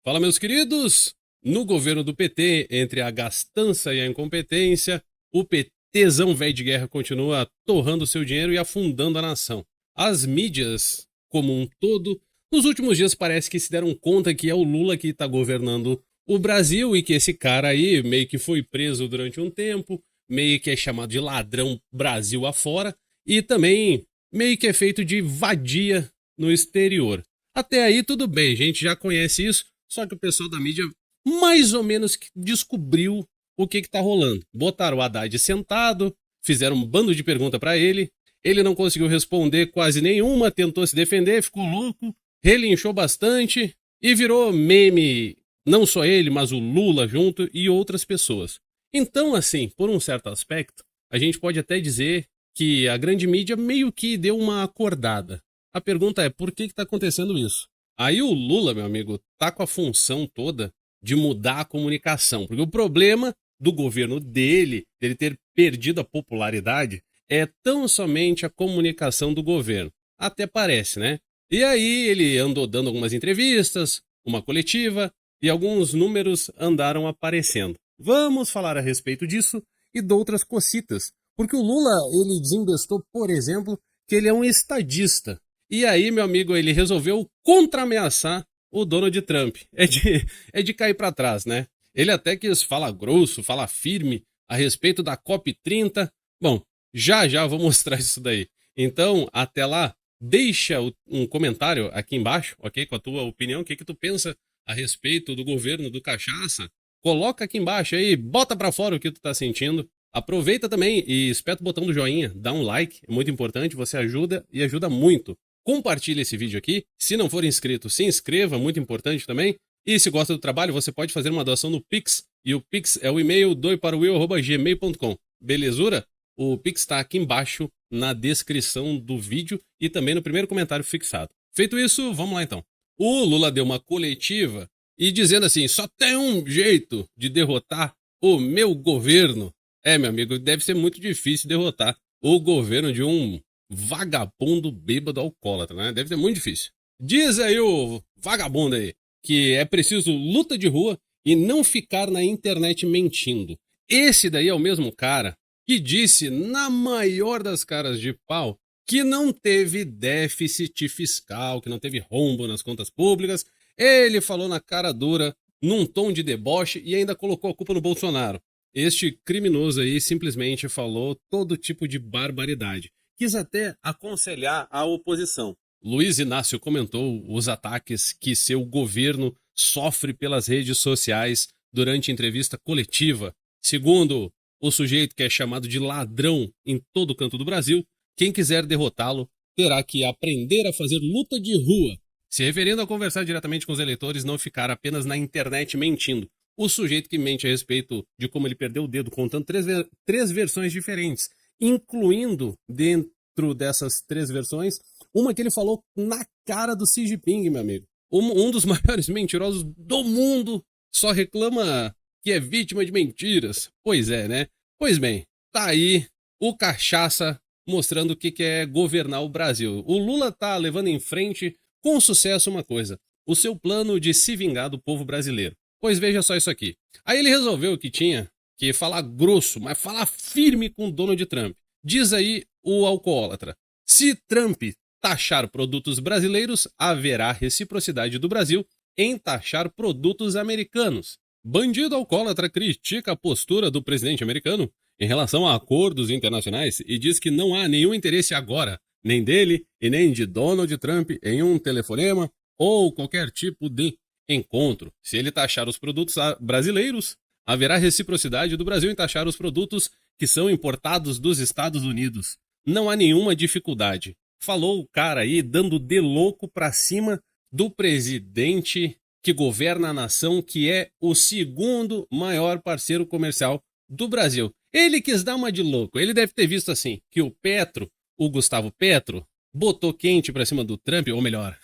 Fala, meus queridos! No governo do PT, entre a gastança e a incompetência, o PTzão velho de guerra continua torrando seu dinheiro e afundando a nação. As mídias, como um todo, nos últimos dias parece que se deram conta que é o Lula que está governando o Brasil e que esse cara aí meio que foi preso durante um tempo, meio que é chamado de ladrão Brasil afora e também meio que é feito de vadia no exterior. Até aí tudo bem, a gente já conhece isso, só que o pessoal da mídia mais ou menos descobriu o que tá rolando. Botaram o Haddad sentado, fizeram um bando de perguntas para ele não conseguiu responder quase nenhuma, tentou se defender, ficou louco, relinchou bastante e virou meme, não só ele, mas o Lula junto e outras pessoas. Então, assim, por um certo aspecto, a gente pode até dizer que a grande mídia meio que deu uma acordada. A pergunta é, por que está acontecendo isso? Aí o Lula, meu amigo, tá com a função toda de mudar a comunicação, porque o problema do governo dele ter perdido a popularidade, é tão somente a comunicação do governo. Até parece, né? E aí ele andou dando algumas entrevistas, uma coletiva, e alguns números andaram aparecendo. Vamos falar a respeito disso e de outras cocitas. Porque o Lula, ele desembestou, por exemplo, que ele é um estadista. E aí, meu amigo, ele resolveu contra-ameaçar o Donald Trump. É de cair para trás, né? Ele até quis falar grosso, falar firme a respeito da COP30. Bom, já já vou mostrar isso daí. Então, até lá, deixa um comentário aqui embaixo, ok? Com a tua opinião, o que tu pensa a respeito do governo do Cachaça. Coloca aqui embaixo aí, bota pra fora o que tu tá sentindo. Aproveita também e espeta o botão do joinha, dá um like, é muito importante, você ajuda e ajuda muito. Compartilhe esse vídeo aqui. Se não for inscrito, se inscreva, muito importante também. E se gosta do trabalho, você pode fazer uma doação no Pix. E o Pix é o e-mail doiparowill@gmail.com. Belezura? O Pix está aqui embaixo na descrição do vídeo e também no primeiro comentário fixado. Feito isso, vamos lá então. O Lula deu uma coletiva e dizendo assim, só tem um jeito de derrotar o meu governo. Meu amigo, deve ser muito difícil derrotar o governo de um vagabundo bêbado alcoólatra, né? Deve ser muito difícil. Diz aí o vagabundo aí que é preciso luta de rua e não ficar na internet mentindo. Esse daí é o mesmo cara que disse, na maior das caras de pau, que não teve déficit fiscal, que não teve rombo nas contas públicas. Ele falou na cara dura, num tom de deboche e ainda colocou a culpa no Bolsonaro. Este criminoso aí simplesmente falou todo tipo de barbaridade. Quis até aconselhar a oposição. Luiz Inácio comentou os ataques que seu governo sofre pelas redes sociais durante entrevista coletiva. Segundo o sujeito que é chamado de ladrão em todo canto do Brasil, quem quiser derrotá-lo terá que aprender a fazer luta de rua, se referindo a conversar diretamente com os eleitores, não ficar apenas na internet mentindo. O sujeito que mente a respeito de como ele perdeu o dedo, contando três versões diferentes, incluindo dentro dessas três versões, uma que ele falou na cara do Xi Jinping, meu amigo. Um dos maiores mentirosos do mundo só reclama que é vítima de mentiras. Pois é, né? Pois bem, tá aí o Cachaça mostrando o que é governar o Brasil. O Lula tá levando em frente com sucesso uma coisa, o seu plano de se vingar do povo brasileiro. Pois veja só isso aqui. Aí ele resolveu que tinha que falar grosso, mas falar firme com o Donald Trump. Diz aí o alcoólatra. Se Trump taxar produtos brasileiros, haverá reciprocidade do Brasil em taxar produtos americanos. Bandido alcoólatra critica a postura do presidente americano em relação a acordos internacionais e diz que não há nenhum interesse agora, nem dele e nem de Donald Trump, em um telefonema ou qualquer tipo de encontro. Se ele taxar os produtos brasileiros, haverá reciprocidade do Brasil em taxar os produtos que são importados dos Estados Unidos. Não há nenhuma dificuldade. Falou o cara aí dando de louco pra cima do presidente que governa a nação, que é o segundo maior parceiro comercial do Brasil. Ele quis dar uma de louco. Ele deve ter visto assim, que o Petro, o Gustavo Petro, botou quente pra cima do Trump, ou melhor,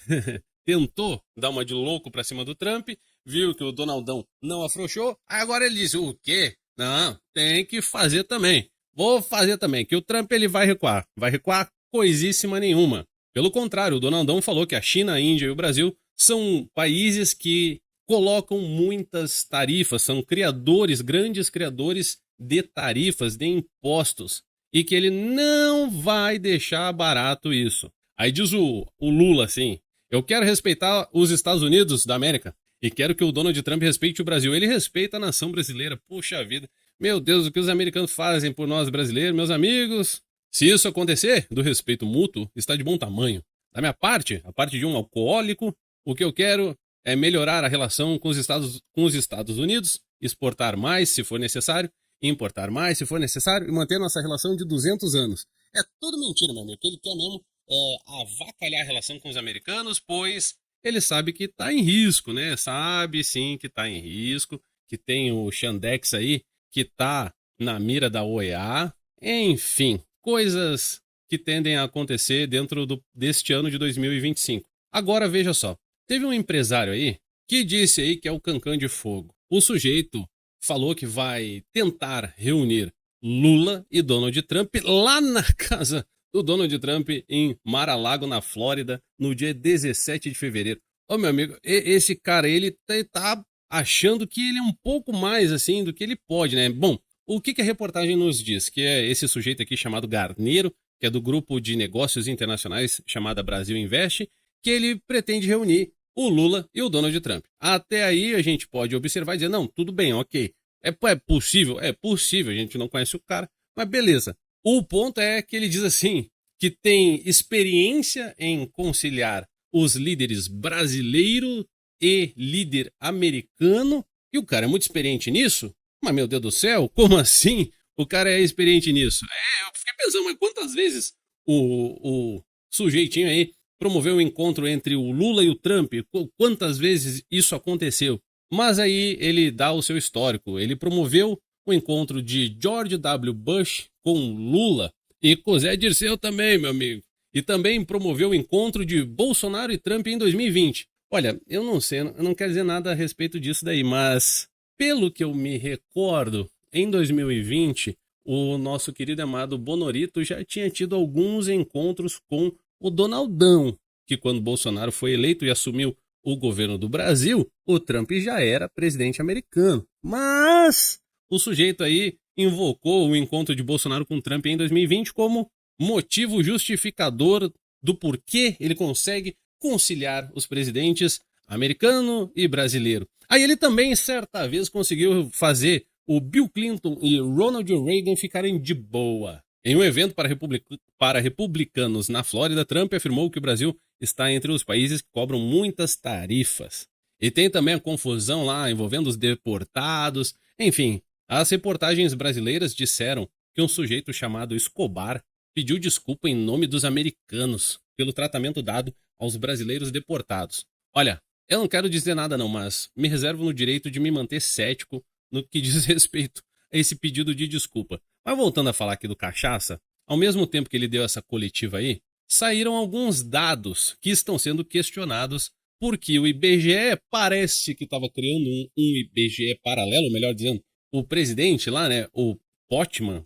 tentou dar uma de louco pra cima do Trump, viu que o Donaldão não afrouxou, aí agora ele disse, o quê? Não, tem que fazer também. Vou fazer também, que o Trump ele vai recuar. Vai recuar coisíssima nenhuma. Pelo contrário, o Donaldão falou que a China, a Índia e o Brasil são países que colocam muitas tarifas, são criadores, grandes criadores de tarifas, de impostos, e que ele não vai deixar barato isso. Aí diz o Lula assim, eu quero respeitar os Estados Unidos da América e quero que o Donald Trump respeite o Brasil. Ele respeita a nação brasileira, puxa vida. Meu Deus, o que os americanos fazem por nós brasileiros, meus amigos? Se isso acontecer, do respeito mútuo, está de bom tamanho. Da minha parte, a parte de um alcoólico, o que eu quero é melhorar a relação com os Estados Unidos, exportar mais se for necessário, importar mais se for necessário e manter nossa relação de 200 anos. É tudo mentira, meu amigo. O que ele quer mesmo é avacalhar a relação com os americanos, pois ele sabe que está em risco, né? Sabe sim que está em risco, que tem o Xandex aí, que está na mira da OEA. Enfim, coisas que tendem a acontecer dentro deste ano de 2025. Agora veja só, teve um empresário aí que disse aí que é o Cancan de Fogo. O sujeito falou que vai tentar reunir Lula e Donald Trump lá na casa do Donald Trump em Mar-a-Lago, na Flórida, no dia 17 de fevereiro. Ô, meu amigo, esse cara, ele tá achando que ele é um pouco mais, assim, do que ele pode, né? Bom, o que a reportagem nos diz? Que é esse sujeito aqui chamado Garneiro, que é do grupo de negócios internacionais chamada Brasil Investe, que ele pretende reunir o Lula e o Donald Trump. Até aí a gente pode observar e dizer, não, tudo bem, ok. É possível? É possível, a gente não conhece o cara, mas beleza. O ponto é que ele diz assim, que tem experiência em conciliar os líderes brasileiro e líder americano, e o cara é muito experiente nisso? Mas, meu Deus do céu, como assim o cara é experiente nisso? Eu fiquei pensando, mas quantas vezes o sujeitinho aí promoveu um encontro entre o Lula e o Trump? Quantas vezes isso aconteceu? Mas aí ele dá o seu histórico. Ele promoveu o encontro de George W. Bush com Lula e com Zé Dirceu também, meu amigo. E também promoveu o encontro de Bolsonaro e Trump em 2020. Olha, eu não sei, eu não quero dizer nada a respeito disso daí, mas pelo que eu me recordo, em 2020, o nosso querido amado Bonorito já tinha tido alguns encontros com o Donaldão, que quando Bolsonaro foi eleito e assumiu o governo do Brasil, o Trump já era presidente americano. Mas o sujeito aí invocou o encontro de Bolsonaro com Trump em 2020 como motivo justificador do porquê ele consegue conciliar os presidentes americano e brasileiro. Aí ele também, certa vez, conseguiu fazer o Bill Clinton e Ronald Reagan ficarem de boa. Em um evento para republicanos na Flórida, Trump afirmou que o Brasil está entre os países que cobram muitas tarifas. E tem também a confusão lá envolvendo os deportados. Enfim, as reportagens brasileiras disseram que um sujeito chamado Escobar pediu desculpa em nome dos americanos pelo tratamento dado aos brasileiros deportados. Olha, eu não quero dizer nada não, mas me reservo no direito de me manter cético no que diz respeito a esse pedido de desculpa. Mas voltando a falar aqui do Cachaça, ao mesmo tempo que ele deu essa coletiva aí, saíram alguns dados que estão sendo questionados porque o IBGE parece que estava criando um IBGE paralelo, melhor dizendo, o presidente lá, né, o Pokémon,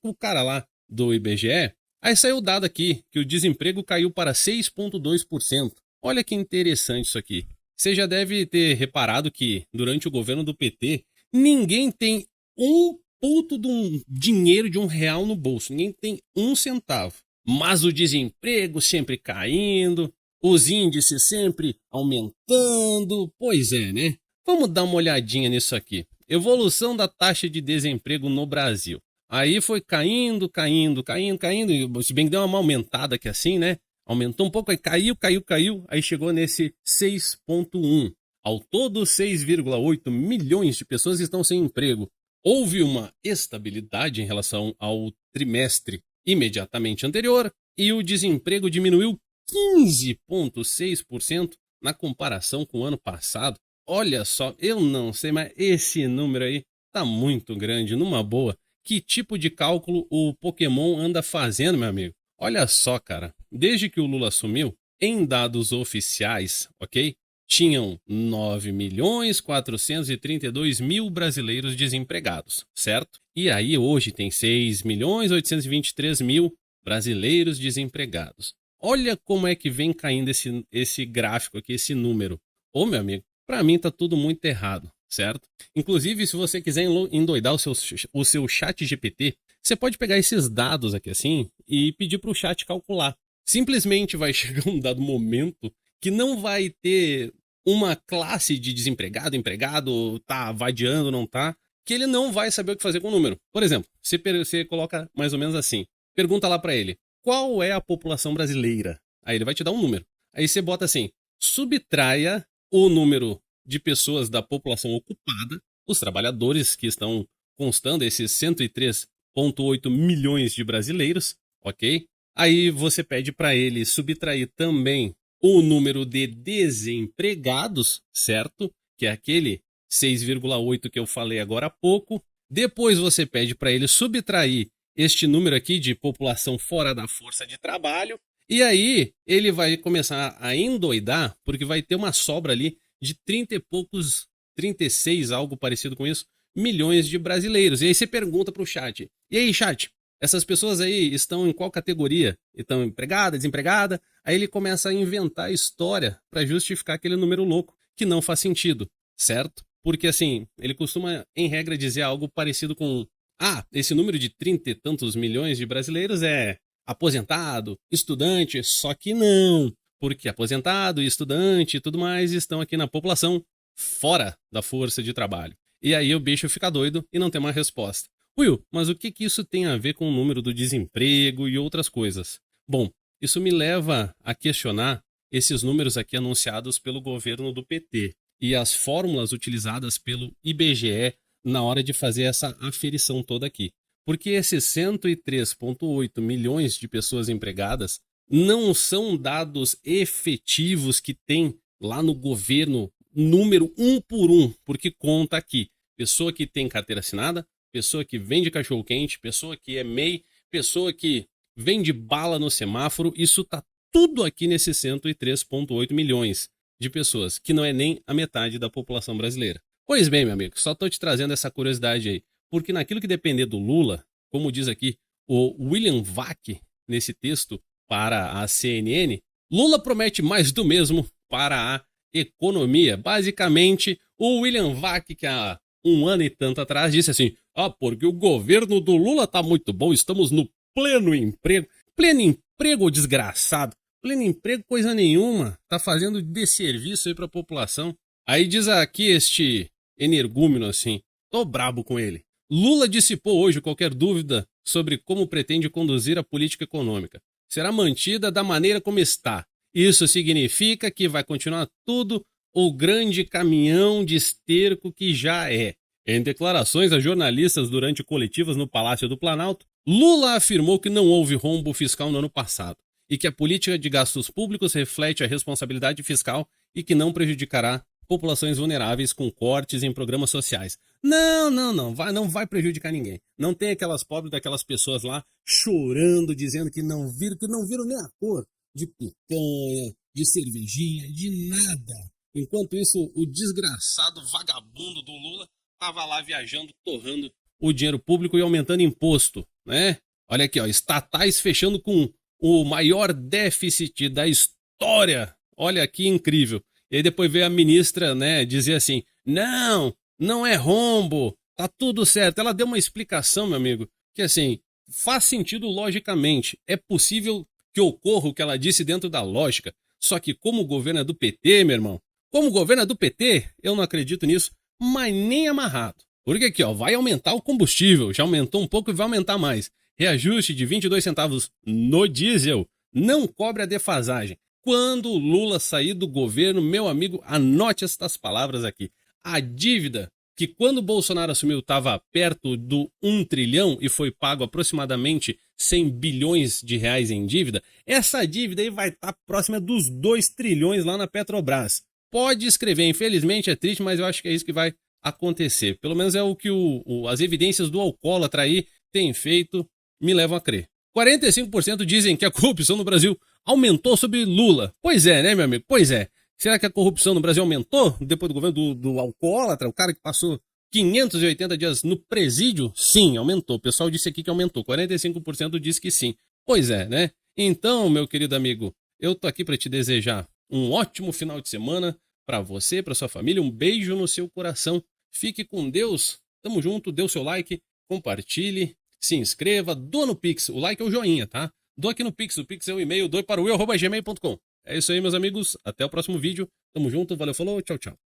o cara lá do IBGE, aí saiu o dado aqui que o desemprego caiu para 6,2%. Olha que interessante isso aqui. Você já deve ter reparado que durante o governo do PT, ninguém tem um puto de um dinheiro de R$ 1 no bolso. Ninguém tem um centavo. Mas o desemprego sempre caindo, os índices sempre aumentando. Pois é, né? Vamos dar uma olhadinha nisso aqui. Evolução da taxa de desemprego no Brasil. Aí foi caindo. Se bem que deu uma aumentada aqui assim, né? Aumentou um pouco, aí caiu. Aí chegou nesse 6,1. Ao todo, 6,8 milhões de pessoas estão sem emprego. Houve uma estabilidade em relação ao trimestre imediatamente anterior e o desemprego diminuiu 15,6% na comparação com o ano passado. Olha só, eu não sei, mas esse número aí tá muito grande, numa boa. Que tipo de cálculo o Pokémon anda fazendo, meu amigo? Olha só, cara, desde que o Lula assumiu, em dados oficiais, ok? Tinham 9.432.000 brasileiros desempregados, certo? E aí hoje tem 6.823.000 brasileiros desempregados. Olha como é que vem caindo esse gráfico aqui, esse número. Ô, meu amigo, Para mim tá tudo muito errado, certo? Inclusive, se você quiser endoidar o seu chat GPT, você pode pegar esses dados aqui assim e pedir para o chat calcular. Simplesmente vai chegar um dado momento que não vai ter uma classe de desempregado, empregado, tá vadiando, não tá, que ele não vai saber o que fazer com o número. Por exemplo, você coloca mais ou menos assim, pergunta lá para ele, qual é a população brasileira? Aí ele vai te dar um número. Aí você bota assim, subtraia o número de pessoas da população ocupada, os trabalhadores que estão constando, esses 103,8 milhões de brasileiros, ok? Aí você pede para ele subtrair também o número de desempregados, certo? Que é aquele 6,8 que eu falei agora há pouco. Depois você pede para ele subtrair este número aqui de população fora da força de trabalho. E aí ele vai começar a endoidar, porque vai ter uma sobra ali de 30 e poucos, 36, algo parecido com isso, milhões de brasileiros. E aí você pergunta para o chat, e aí chat, essas pessoas aí estão em qual categoria? Estão empregada, desempregada? Aí ele começa a inventar história para justificar aquele número louco, que não faz sentido, certo? Porque assim, ele costuma, em regra, dizer algo parecido com esse número de 30 e tantos milhões de brasileiros é aposentado, estudante, só que não, porque aposentado e estudante e tudo mais estão aqui na população fora da força de trabalho. E aí o bicho fica doido e não tem uma resposta. Will, mas o que isso tem a ver com o número do desemprego e outras coisas? Bom, isso me leva a questionar esses números aqui anunciados pelo governo do PT e as fórmulas utilizadas pelo IBGE na hora de fazer essa aferição toda aqui. Porque esses 103,8 milhões de pessoas empregadas não são dados efetivos que tem lá no governo, número um por um, porque conta aqui. Pessoa que tem carteira assinada, pessoa que vende cachorro-quente, pessoa que é MEI, pessoa que vende bala no semáforo, isso tá tudo aqui nesses 103,8 milhões de pessoas, que não é nem a metade da população brasileira. Pois bem, meu amigo, só tô te trazendo essa curiosidade aí, porque naquilo que depender do Lula, como diz aqui o William Vac nesse texto para a CNN, Lula promete mais do mesmo para a economia. Basicamente, o William Vac, que há um ano e tanto atrás, disse assim, porque o governo do Lula tá muito bom, estamos no pleno emprego. Pleno emprego, desgraçado. Pleno emprego, coisa nenhuma. Tá fazendo desserviço aí pra população. Aí diz aqui este energúmeno assim, tô brabo com ele. Lula dissipou hoje qualquer dúvida sobre como pretende conduzir a política econômica. Será mantida da maneira como está. Isso significa que vai continuar tudo o grande caminhão de esterco que já é. Em declarações a jornalistas durante coletivas no Palácio do Planalto, Lula afirmou que não houve rombo fiscal no ano passado e que a política de gastos públicos reflete a responsabilidade fiscal e que não prejudicará populações vulneráveis com cortes em programas sociais. Não vai prejudicar ninguém. Não tem aquelas pobres daquelas pessoas lá chorando, dizendo que não viram nem a cor de picanha, de cervejinha, de nada. Enquanto isso, o desgraçado vagabundo do Lula estava lá viajando, torrando o dinheiro público e aumentando imposto, né? Olha aqui, estatais fechando com o maior déficit da história. Olha que incrível. E aí depois veio a ministra, né, dizer assim, não é rombo, tá tudo certo. Ela deu uma explicação, meu amigo, que assim, faz sentido logicamente. É possível que ocorra o que ela disse dentro da lógica. Só que como o governo é do PT, meu irmão, como o governo é do PT, eu não acredito nisso, mas nem amarrado. Porque aqui, vai aumentar o combustível, já aumentou um pouco e vai aumentar mais. Reajuste de 22 centavos no diesel, não cobre a defasagem. Quando o Lula sair do governo, meu amigo, anote estas palavras aqui. A dívida, que quando o Bolsonaro assumiu estava perto do 1 trilhão e foi pago aproximadamente 100 bilhões de reais em dívida, essa dívida aí vai estar próxima dos 2 trilhões lá na Petrobras. Pode escrever, infelizmente é triste, mas eu acho que é isso que vai acontecer. Pelo menos é o que as evidências do alcoólatra aí têm feito, me levam a crer. 45% dizem que a corrupção no Brasil aumentou sob Lula. Pois é, né, meu amigo? Pois é. Será que a corrupção no Brasil aumentou depois do governo do alcoólatra? O cara que passou 580 dias no presídio? Sim, aumentou. O pessoal disse aqui que aumentou. 45% disse que sim. Pois é, né? Então, meu querido amigo, eu tô aqui para te desejar um ótimo final de semana, para você, para sua família, um beijo no seu coração. Fique com Deus, tamo junto, dê o seu like, compartilhe, se inscreva, doa no Pix, o like é o joinha, tá? Doa aqui no Pix, o Pix é o e-mail, doe para o eu@gmail.com. É isso aí, meus amigos, até o próximo vídeo, tamo junto, valeu, falou, tchau, tchau.